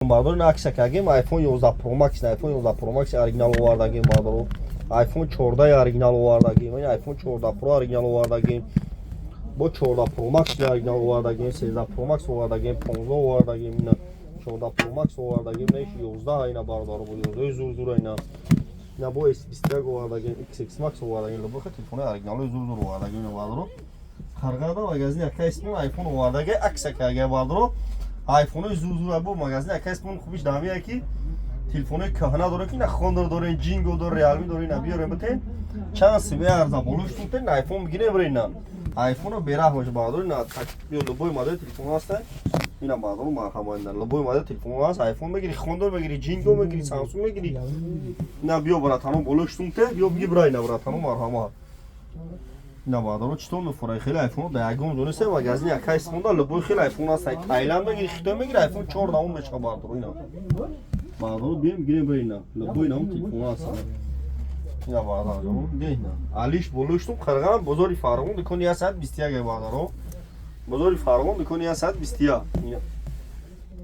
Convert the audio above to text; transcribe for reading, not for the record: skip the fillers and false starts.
Bardor aksa kagim iPhone 11 Pro Max, iPhone 11 Pro Max original ovardagim bardor. iPhone 14 original ovardagim, iPhone 14 Pro original ovardagim. Bu 14 Pro Max original ovardagim, 13 Pro Max ovardagim, 15 ovardagim, 14 Pro Max ovardagim, ne 11 ayna bardor bu 11 zur zur ayna. Ya bu S23 ovardagim, XX Max ovardagim, bu telefonu original zur zur ovardagim bardor. Qarqada magazin akka ismi iPhone ovardagi aksa kagim bardor. iPhone زوزو با مغازه اکاس من خوبش دامیه کی تلفن کهنه داره کی نه خوندر داره جینگو داره ریالمی داره نه بیاره بتن چند سیمه ارزا بولوش تون آیفون میگیره برین نه آیفون رو بیراه باشه بادر نه بیو لبوی ماده تلفن هست اینا بادر ما خماندن لبوی ماده تلفن هست آیفون بگیری خوندر بگیری جینگو بگیری سامسونگ بگیری نه بیو براتانو بولوش تون بیو بگی برای نه براتانو مرحمت نه بادر چطور میفره خیلی آیفون دیگه دونسته و گازنی اکای اسموندا لبوی خیلی آیفون هست تایلند بگیری خیلی میگیری آیفون 4 نام بشه بادر اینا بادر بیم گیریم برای اینا لبوی نام تلفن هست اینا بادر دینا علیش بولوشتم خرگان بزرگی فارغون دکونی هست 21 بادر بزرگی فارغون دکونی هست 21